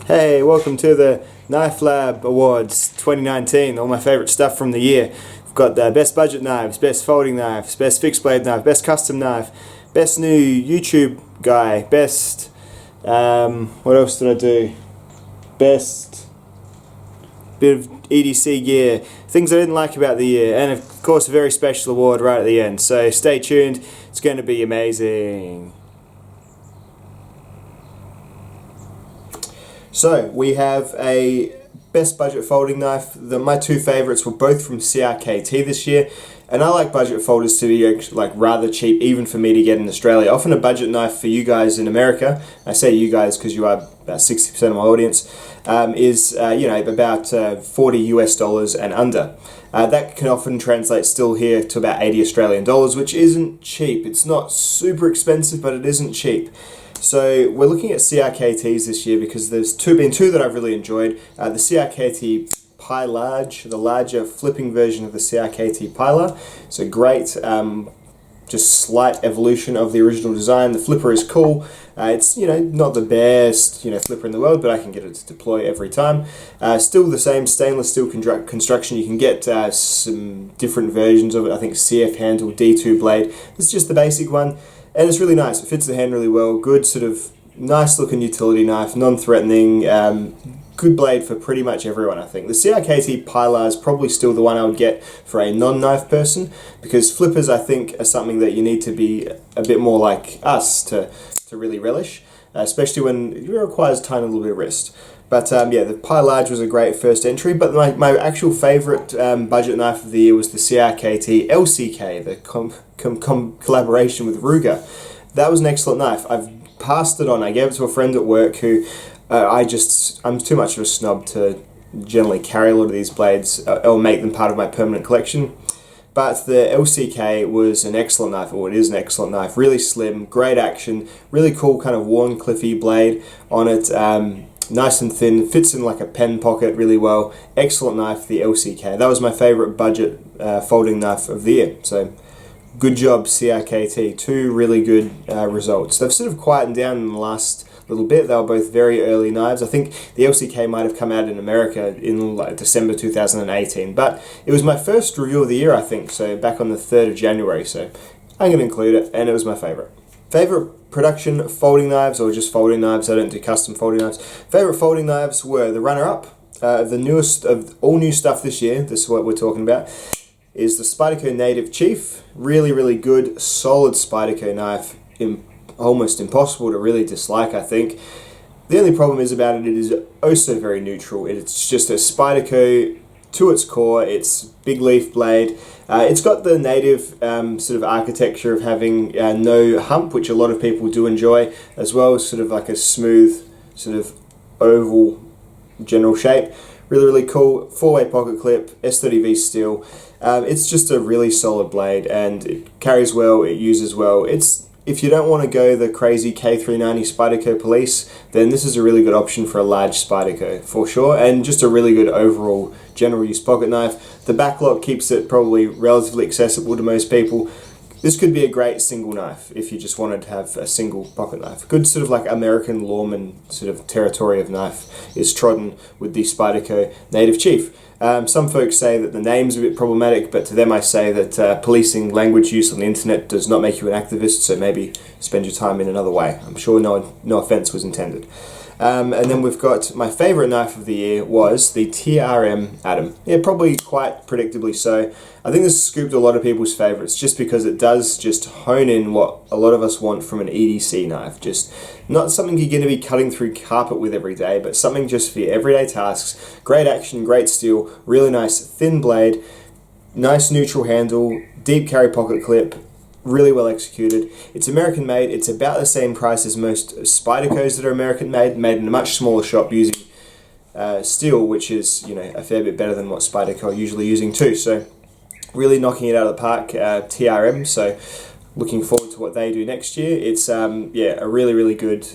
Hey, welcome to the Knife Lab Awards 2019, all my favourite stuff from the year. We've got the best budget knives, best folding knives, best fixed blade knife, best custom knife, best new YouTube guy, best, what else did I do? Best bit of EDC gear, things I didn't like about the year, and of course a very special award right at the end, so stay tuned, it's going to be amazing. So we have a best budget folding knife. My two favourites were both from CRKT this year, and I like budget folders to be like rather cheap, even for me to get in Australia. Often a budget knife for you guys in America, I say you guys because you are about 60% of my audience, is about $40 and under. That can often translate still here to about 80 Australian dollars, which isn't cheap. It's not super expensive, but it isn't cheap. So we're looking at CRKTs this year because there's been two that I've really enjoyed. The CRKT Pi Large, the larger flipping version of the CRKT Pilar. It's a great, just slight evolution of the original design. The flipper is cool. It's not the best flipper in the world, but I can get it to deploy every time. Still the same stainless steel construction. You can get some different versions of it. I think CF handle, D2 blade. This is just the basic one. And it's really nice, it fits the hand really well, good sort of nice looking utility knife, non-threatening, good blade for pretty much everyone I think. The CRKT Pilar is probably still the one I would get for a non-knife person, because flippers I think are something that you need to be a bit more like us to really relish, especially when it requires a tiny little bit of wrist. But the Pi Large was a great first entry, but my actual favourite budget knife of the year was the CRKT LCK, the collaboration with Ruger. That was an excellent knife. I've passed it on. I gave it to a friend at work who I'm too much of a snob to generally carry a lot of these blades or make them part of my permanent collection. But the LCK was an excellent knife, or it is an excellent knife. Really slim, great action, really cool kind of Wharncliffe-y blade on it. Nice and thin, fits in like a pen pocket really well. Excellent knife, the LCK. That was my favourite budget folding knife of the year. So good job, CRKT. Two really good results. They've sort of quietened down in the last little bit. They were both very early knives. I think the LCK might have come out in America in like December 2018, but it was my first review of the year, I think, so back on the 3rd of January, so I'm going to include it, and it was my favourite. Favourite production folding knives, or just folding knives, I don't do custom folding knives. Favourite folding knives were the runner-up, the newest of all new stuff this year, this is what we're talking about, is the Spyderco Native Chief. Really, really good, solid Spyderco knife, almost impossible to really dislike, I think. The only problem is about it is oh so very neutral. It's just a Spyderco to its core. It's big leaf blade. It's got the native sort of architecture of having no hump, which a lot of people do enjoy, as well as sort of like a smooth sort of oval general shape. Really, really cool. 4-way pocket clip, S30V steel. It's just a really solid blade, and it carries well, it uses well. If you don't want to go the crazy K390 Spyderco Police, then this is a really good option for a large Spyderco, for sure, and just a really good overall general use pocket knife. The backlock keeps it probably relatively accessible to most people. This could be a great single knife if you just wanted to have a single pocket knife. Good sort of like American lawman sort of territory of knife is trodden with the Spyderco Native Chief. Some folks say that the name's a bit problematic, but to them I say that policing language use on the internet does not make you an activist, so maybe spend your time in another way. I'm sure no offense was intended. And then we've got my favourite knife of the year was the Trm Atom. Yeah, probably quite predictably so. I think this scooped a lot of people's favourites just because it does just hone in what a lot of us want from an EDC knife. Just not something you're going to be cutting through carpet with every day, but something just for your everyday tasks. Great action, great steel, really nice thin blade, nice neutral handle, deep carry pocket clip, really well executed. It's American made. It's about the same price as most Spydercos that are American made in a much smaller shop using steel, which is a fair bit better than what Spyderco are usually using too. So really knocking it out of the park, TRM. So looking forward to what they do next year. It's a really, really good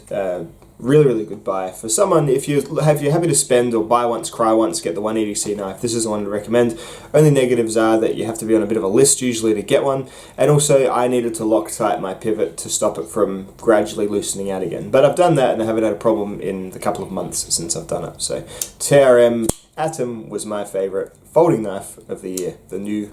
Really, really good buy. For someone, if you're happy to spend or buy once, cry once, get the 180C knife, this is the one to recommend. Only negatives are that you have to be on a bit of a list usually to get one, and also I needed to Loctite my pivot to stop it from gradually loosening out again. But I've done that and I haven't had a problem in the couple of months since I've done it. So Trm Atom was my favourite folding knife of the year, the new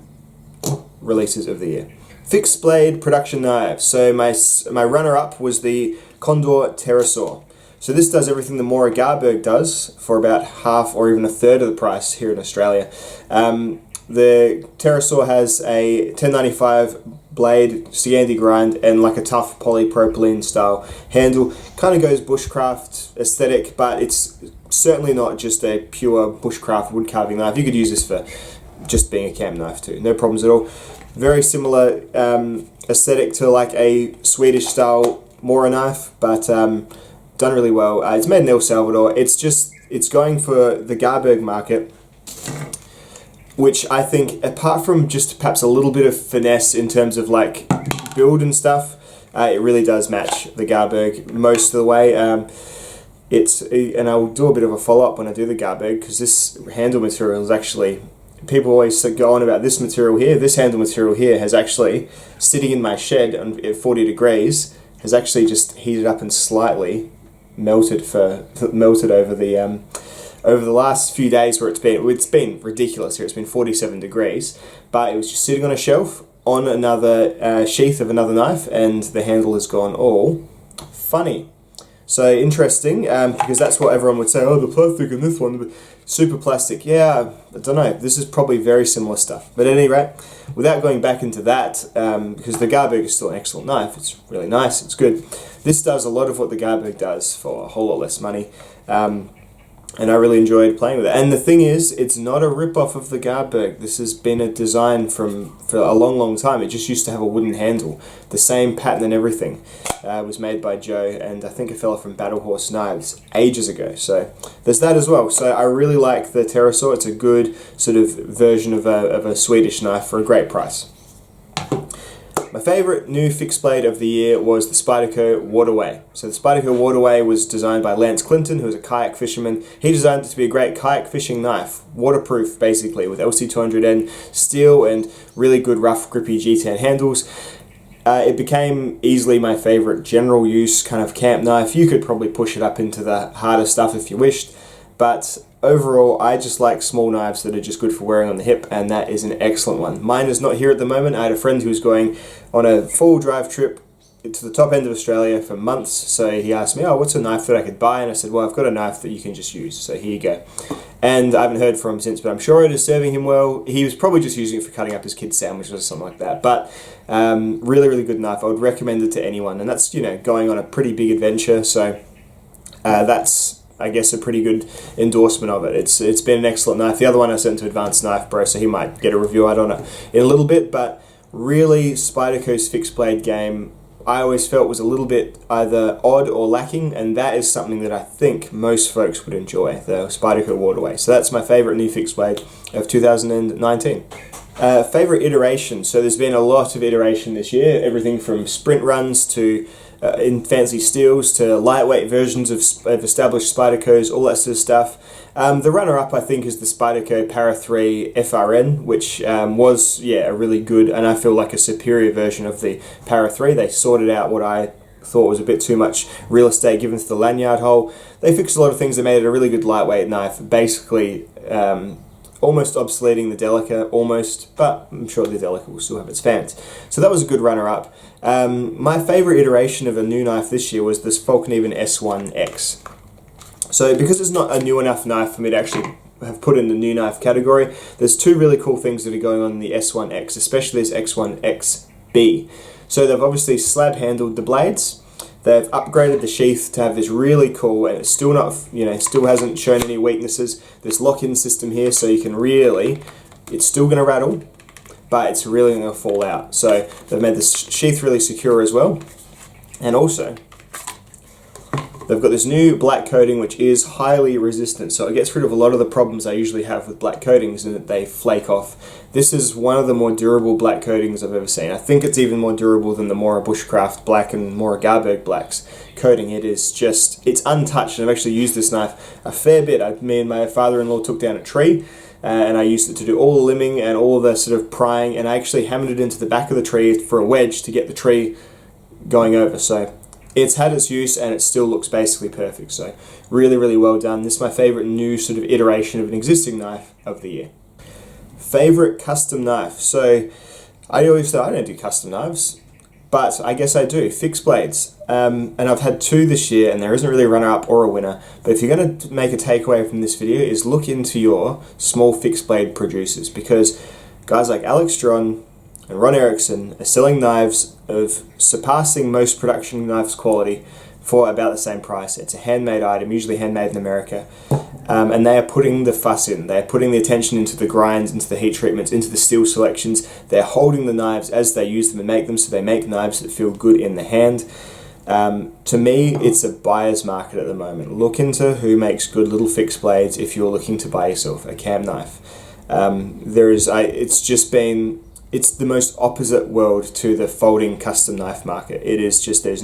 releases of the year. Fixed blade production knives. So my runner-up was the Condor Pterosaur. So this does everything the Mora Garberg does for about half or even a third of the price here in Australia. The Pterosaur has a 1095 blade, Scandi grind, and like a tough polypropylene style handle. Kind of goes bushcraft aesthetic, but it's certainly not just a pure bushcraft wood carving knife. You could use this for just being a camp knife too, no problems at all. Very similar aesthetic to like a Swedish style Mora knife, but done really well. It's made in El Salvador. It's going for the Garberg market, which I think, apart from just perhaps a little bit of finesse in terms of like build and stuff, it really does match the Garberg most of the way. And I'll do a bit of a follow-up when I do the Garberg, because this handle material is actually, people always go on about this material here. This handle material here has actually, sitting in my shed at 40 degrees, has actually just heated up and slightly melted over the last few days, where it's been ridiculous here. It's been 47 degrees, but it was just sitting on a shelf on another sheath of another knife, and the handle has gone all funny. So interesting, because that's what everyone would say, oh, the plastic in this one, but super plastic. Yeah, I don't know, this is probably very similar stuff. But at any rate, without going back into that, because the Garberg is still an excellent knife, it's really nice, it's good. This does a lot of what the Garberg does for a whole lot less money. And I really enjoyed playing with it. And the thing is, it's not a rip-off of the Garberg. This has been a design for a long, long time. It just used to have a wooden handle. The same pattern and everything was made by Joe, and I think a fella from Battle Horse Knives ages ago. So there's that as well. So I really like the Pterosaur. It's a good sort of version of a Swedish knife for a great price. My favourite new fixed blade of the year was the Spyderco Waterway. So the Spyderco Waterway was designed by Lance Clinton, who was a kayak fisherman. He designed it to be a great kayak fishing knife, waterproof basically, with LC200N steel and really good rough grippy G10 handles. It became easily my favourite general use kind of camp knife. You could probably push it up into the harder stuff if you wished, but overall, I just like small knives that are just good for wearing on the hip, and that is an excellent one. Mine is not here at the moment. I had a friend who was going on a full drive trip to the top end of Australia for months, so he asked me, oh, what's a knife that I could buy? And I said, well, I've got a knife that you can just use, so here you go. And I haven't heard from him since, but I'm sure it is serving him well. He was probably just using it for cutting up his kids' sandwiches or something like that, but really, really good knife. I would recommend it to anyone, and that's, you know, going on a pretty big adventure, so that's, I guess, a pretty good endorsement of it. It's been an excellent knife. The other one I sent to Advanced Knife Bro, so he might get a review out on it in a little bit, but really Spyderco's fixed blade game, I always felt was a little bit either odd or lacking, and that is something that I think most folks would enjoy, the Spyderco Waterway. So that's my favourite new fixed blade of 2019. Favourite iteration, so there's been a lot of iteration this year, everything from sprint runs to in fancy steels to lightweight versions of established Spydercos, all that sort of stuff. The runner-up, I think, is the Spyderco Para 3 FRN, which was, a really good, and I feel like a superior version of the Para 3. They sorted out what I thought was a bit too much real estate given to the lanyard hole. They fixed a lot of things. They made it a really good lightweight knife, basically almost obsoleting the Delica, almost, but I'm sure the Delica will still have its fans. So that was a good runner-up. My favourite iteration of a new knife this year was this Falconeven S1X. So because it's not a new enough knife for me to actually have put in the new knife category, there's two really cool things that are going on in the S1X, especially this X1XB. So they've obviously slab handled the blades. They've upgraded the sheath to have this really cool, and it's still not, still hasn't shown any weaknesses, this lock-in system here, so you can really, it's still going to rattle, but it's really going to fall out. So they've made the sheath really secure as well. And also, they've got this new black coating which is highly resistant, so it gets rid of a lot of the problems I usually have with black coatings in that they flake off. This is one of the more durable black coatings I've ever seen. I think it's even more durable than the Mora Bushcraft Black and Mora Garberg Blacks coating. It is just, it's untouched, and I've actually used this knife a fair bit. Me and my father-in-law took down a tree, and I used it to do all the limbing and all the sort of prying, and I actually hammered it into the back of the tree for a wedge to get the tree going over. So it's had its use and it still looks basically perfect. So really, really well done. This is my favorite new sort of iteration of an existing knife of the year. Favorite custom knife. So I always say I don't do custom knives, but I guess I do. Fixed blades. And I've had two this year, and there isn't really a runner-up or a winner. But if you're going to make a takeaway from this video, is look into your small fixed blade producers, because guys like Alex John and Ron Erickson are selling knives of surpassing most production knives quality for about the same price. It's a handmade item, usually handmade in America. And they are putting the fuss in. They're putting the attention into the grinds, into the heat treatments, into the steel selections. They're holding the knives as they use them and make them, so they make knives that feel good in the hand. To me, it's a buyer's market at the moment. Look into who makes good little fixed blades if you're looking to buy yourself a cam knife. It's the most opposite world to the folding custom knife market. It is just, there's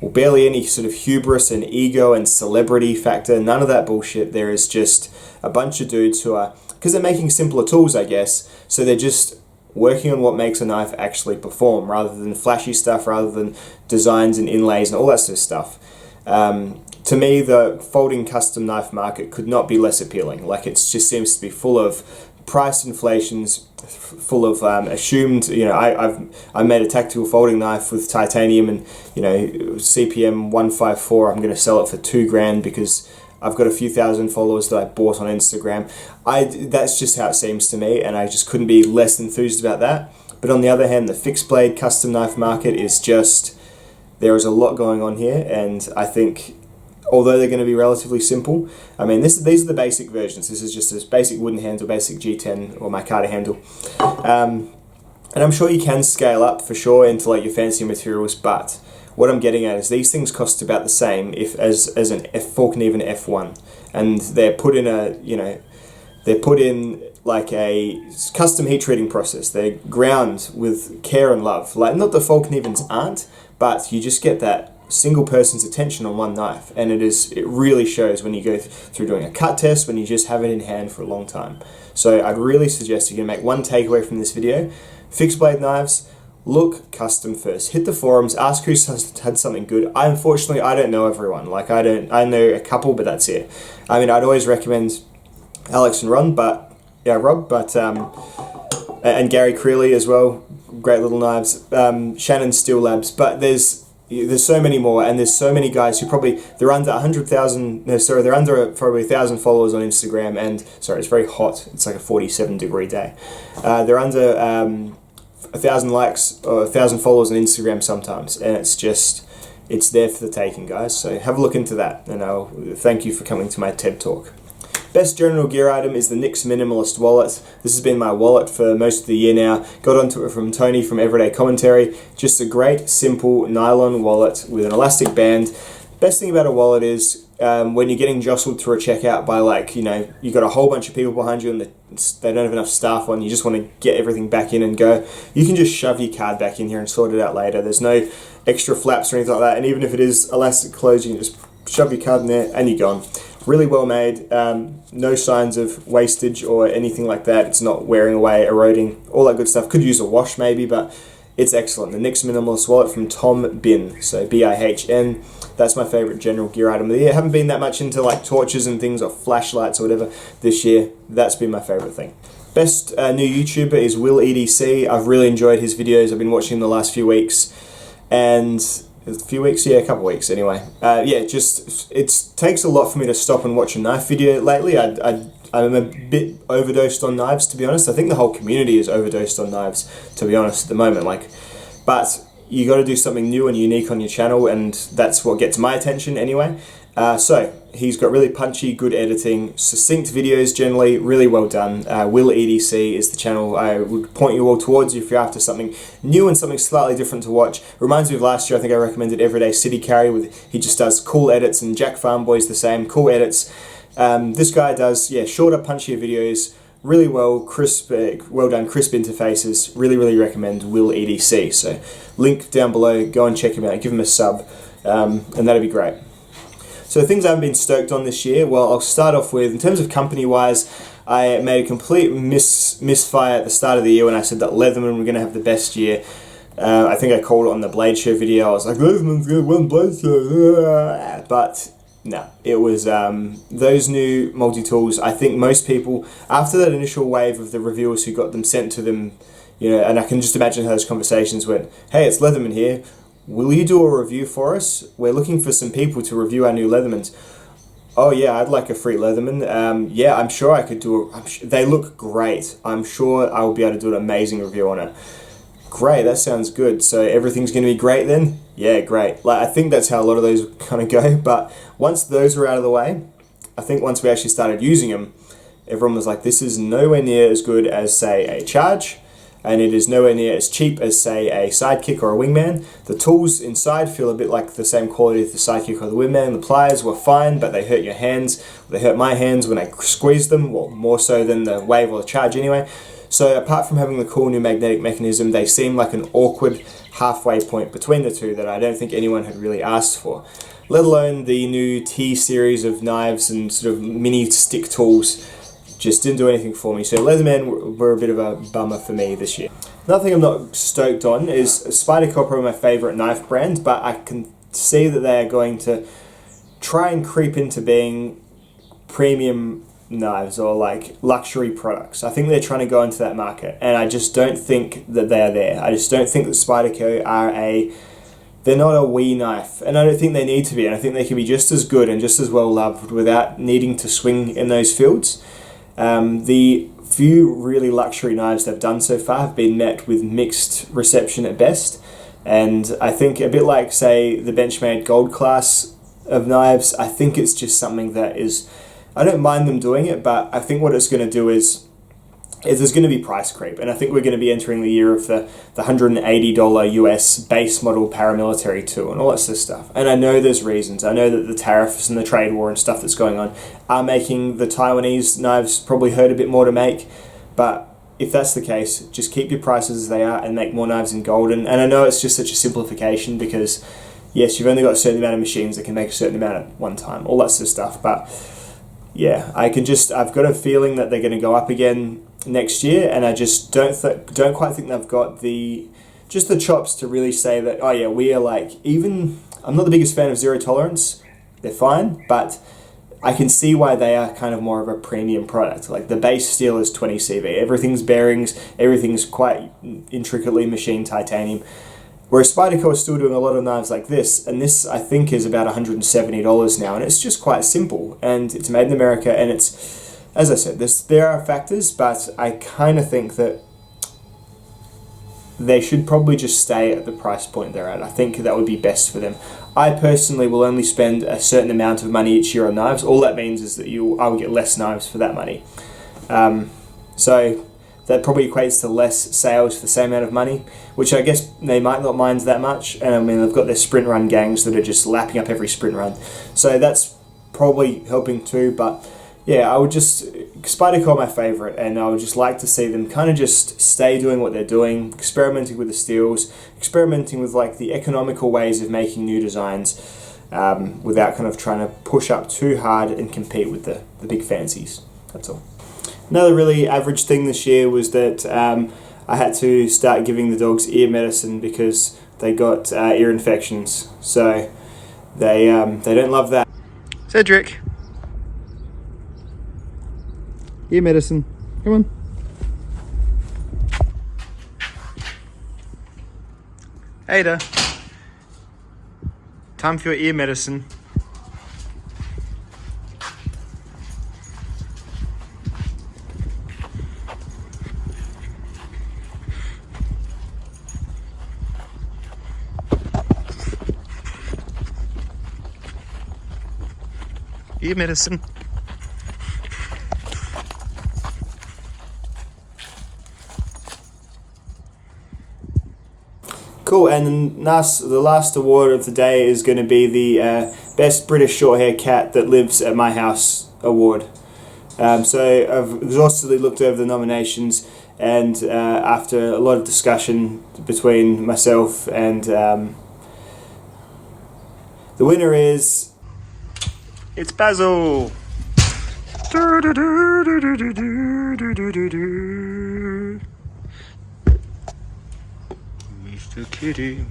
barely any sort of hubris and ego and celebrity factor, none of that bullshit. There is just a bunch of dudes who are, because they're making simpler tools, I guess, so they're just working on what makes a knife actually perform, rather than flashy stuff, rather than designs and inlays and all that sort of stuff. To me, the folding custom knife market could not be less appealing. Like, it just seems to be full of price inflations, full of assumed, I made a tactical folding knife with titanium and, CPM 154, I'm going to sell it for $2,000 because I've got a few thousand followers that I bought on Instagram. That's just how it seems to me, and I just couldn't be less enthused about that. But on the other hand, the fixed blade custom knife market is just, there is a lot going on here, and I think, although they're going to be relatively simple, I mean, these are the basic versions. This is just a basic wooden handle, basic G10 or micarta handle. And I'm sure you can scale up for sure into like your fancy materials, but what I'm getting at is these things cost about the same as an fork and even F1, and they're put in like a custom heat treating process. They're ground with care and love. Like, not the fork and evens aren't, but you just get that single person's attention on one knife, and it really shows when you go through doing a cut test, when you just have it in hand for a long time. So I'd really suggest you can make one takeaway from this video: fixed blade knives, look custom first. Hit the forums, ask who's had something good. Unfortunately, I don't know everyone. Like, I know a couple, but that's it. I mean, I'd always recommend Alex and Rob, and Gary Creeley as well. Great little knives. Shannon Steel Labs, but there's so many more, and there's so many guys who they're under 100,000. No, sorry, they're under probably 1,000 followers on Instagram, and sorry, it's very hot. It's like a 47-degree day. They're under 1,000 likes or 1,000 followers on Instagram sometimes, and it's there for the taking, guys. So have a look into that, and I'll thank you for coming to my TED Talk. Best general gear item is the NYX Minimalist Wallet. This has been my wallet for most of the year now. Got onto it from Tony from Everyday Commentary. Just a great, simple nylon wallet with an elastic band. Best thing about a wallet is when you're getting jostled through a checkout by, like, you've got a whole bunch of people behind you and they don't have enough staff on, you just want to get everything back in and go. You can just shove your card back in here and sort it out later. There's no extra flaps or anything like that, and even if it is elastic closed, you can just shove your card in there and you're gone. Really well made, no signs of wastage or anything like that. It's not wearing away, eroding, all that good stuff. Could use a wash maybe, but it's excellent. The NYX Minimalist Wallet from Tom Bin, so B-I-H-N. That's my favorite general gear item of the year. Haven't been that much into like torches and things or flashlights or whatever this year. That's been my favorite thing. Best new YouTuber is Will EDC. I've really enjoyed his videos. I've been watching the last few weeks, and a couple weeks anyway. It takes a lot for me to stop and watch a knife video lately. I'm a bit overdosed on knives, to be honest. I think the whole community is overdosed on knives, to be honest, at the moment. But you got to do something new and unique on your channel, and that's what gets my attention anyway. So he's got really punchy, good editing, succinct videos generally, really well done. Will EDC is the channel I would point you all towards if you're after something new and something slightly different to watch. Reminds me of last year, I think I recommended Everyday City Carry, he just does cool edits, and Jack Farmboy's the same, cool edits. This guy does, yeah, shorter, punchier videos, really well, crisp, well done, crisp interfaces. Really recommend Will EDC. So link down below, go and check him out, give him a sub, and that'd be great. So things I've been stoked on this year, well, I'll start off with, in terms of company-wise, I made a complete misfire at the start of the year when I said that Leatherman were going to have the best year. I think I called it on the Blade Show video. I was like, Leatherman's going to win Blade Show. But no, it was those new multi-tools. I think most people, after that initial wave of the reviewers who got them sent to them, you know, and I can just imagine how those conversations went, hey, it's Leatherman here. Will you do a review for us? We're looking for some people to review our new Leathermans. Oh yeah, I'd like a free Leatherman. Yeah, I'm sure I could do they look great. I'm sure I will be able to do an amazing review on it. Great, that sounds good. So everything's going to be great then? Yeah, great. Like, I think that's how a lot of those kind of go. But once those were out of the way, I think once we actually started using them, everyone was like, this is nowhere near as good as, say, a Charge. And it is nowhere near as cheap as, say, a Sidekick or a Wingman. The tools inside feel a bit like the same quality as the Sidekick or the Wingman. The pliers were fine, but they hurt your hands. They hurt my hands when I squeezed them, well, more so than the Wave or the Charge anyway. So apart from having the cool new magnetic mechanism, they seem like an awkward halfway point between the two that I don't think anyone had really asked for. Let alone the new T series of knives and sort of mini stick tools. Just didn't do anything for me. So Leatherman were a bit of a bummer for me this year. Another thing I'm not stoked on is Spyderco, probably my favourite knife brand, but I can see that they are going to try and creep into being premium knives or like luxury products. I think they're trying to go into that market, and I just don't think that they are there. I just don't think that Spyderco are they're not a wee knife, and I don't think they need to be, and I think they can be just as good and just as well loved without needing to swing in those fields. The few really luxury knives they've done so far have been met with mixed reception at best, and I think a bit like, say, the Benchmade Gold class of knives, I think it's just something that is, I don't mind them doing it, but I think what it's going to do is there's going to be price creep, and I think we're going to be entering the year of the $180 US base model paramilitary tool and all that sort of stuff. And I know there's reasons. I know that the tariffs and the trade war and stuff that's going on are making the Taiwanese knives probably hurt a bit more to make, but if that's the case, just keep your prices as they are and make more knives in gold. And I know it's just such a simplification because, yes, you've only got a certain amount of machines that can make a certain amount at one time, all that sort of stuff, but yeah, I've got a feeling that they're going to go up again next year, and I just don't quite think they've got the chops to really say that, oh yeah, we are like, even, I'm not the biggest fan of Zero Tolerance, they're fine, but I can see why they are kind of more of a premium product. Like the base steel is 20 CV, everything's bearings, everything's quite intricately machined titanium. Whereas Spyderco is still doing a lot of knives like this, and this I think is about $170 now, and it's just quite simple, and it's made in America, and it's, as I said, there are factors, but I kind of think that they should probably just stay at the price point they're at. I think that would be best for them. I personally will only spend a certain amount of money each year on knives. All that means is that I will get less knives for that money. So that probably equates to less sales for the same amount of money, which I guess they might not mind that much. And I mean, they've got their sprint run gangs that are just lapping up every sprint run. So that's probably helping too, but yeah, I would just, Spyderco are my favourite, and I would just like to see them kind of just stay doing what they're doing, experimenting with the steels, experimenting with like the economical ways of making new designs, without kind of trying to push up too hard and compete with the big fancies. That's all. Another really average thing this year was that I had to start giving the dogs ear medicine because they got ear infections. So they don't love that. Cedric, ear medicine. Come on. Ada, time for your ear medicine. Ear medicine. Cool, and the last award of the day is going to be the Best British Shorthair Cat That Lives at My House award. So I've exhaustively looked over the nominations, and after a lot of discussion between myself and the winner is... It's Basil! Mr. Kitty.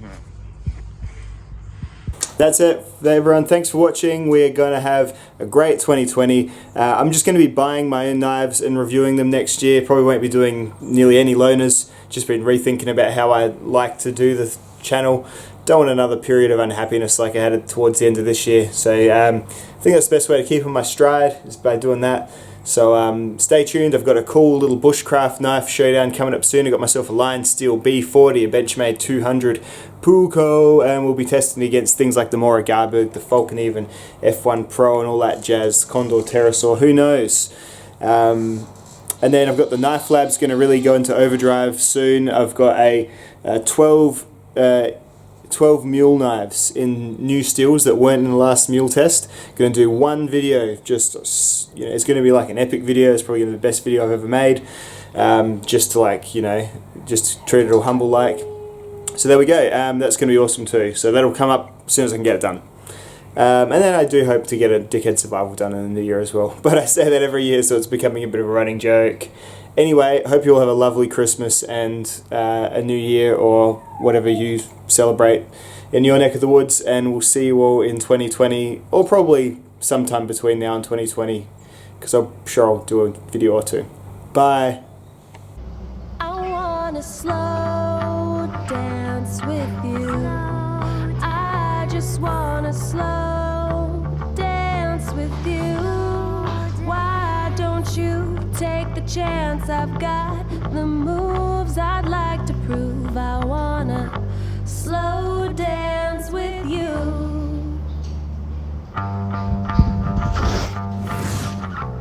That's it, everyone. Thanks for watching. We're going to have a great 2020. I'm just going to be buying my own knives and reviewing them next year. Probably won't be doing nearly any loaners. Just been rethinking about how I like to do the channel. Don't want another period of unhappiness like I had towards the end of this year. So I think that's the best way to keep on my stride, is by doing that. So stay tuned. I've got a cool little bushcraft knife showdown coming up soon. I got myself a Lion Steel B40, a Benchmade 200 Puko, and we'll be testing against things like the Mora Garberg, the Falcon even, F1 Pro and all that jazz, Condor Pterosaur, who knows. And then I've got the Knife Lab's going to really go into overdrive soon. I've got a 12 mule knives in new steels that weren't in the last mule test. Going to do one video, just, you know, it's going to be like an epic video. It's probably going to be the best video I've ever made, just to, like, you know, just treat it all humble like. So there we go. That's going to be awesome too. So that'll come up as soon as I can get it done. And then I do hope to get a Dickhead Survival done in the new year as well. But I say that every year, so it's becoming a bit of a running joke. Anyway, hope you all have a lovely Christmas and a new year, or whatever you celebrate in your neck of the woods, and we'll see you all in 2020, or probably sometime between now and 2020, because I'm sure I'll do a video or two. Bye. I wanna slow dance with you. I just wanna slow dance with you. Why don't you take the chance? I've got the moves I'd like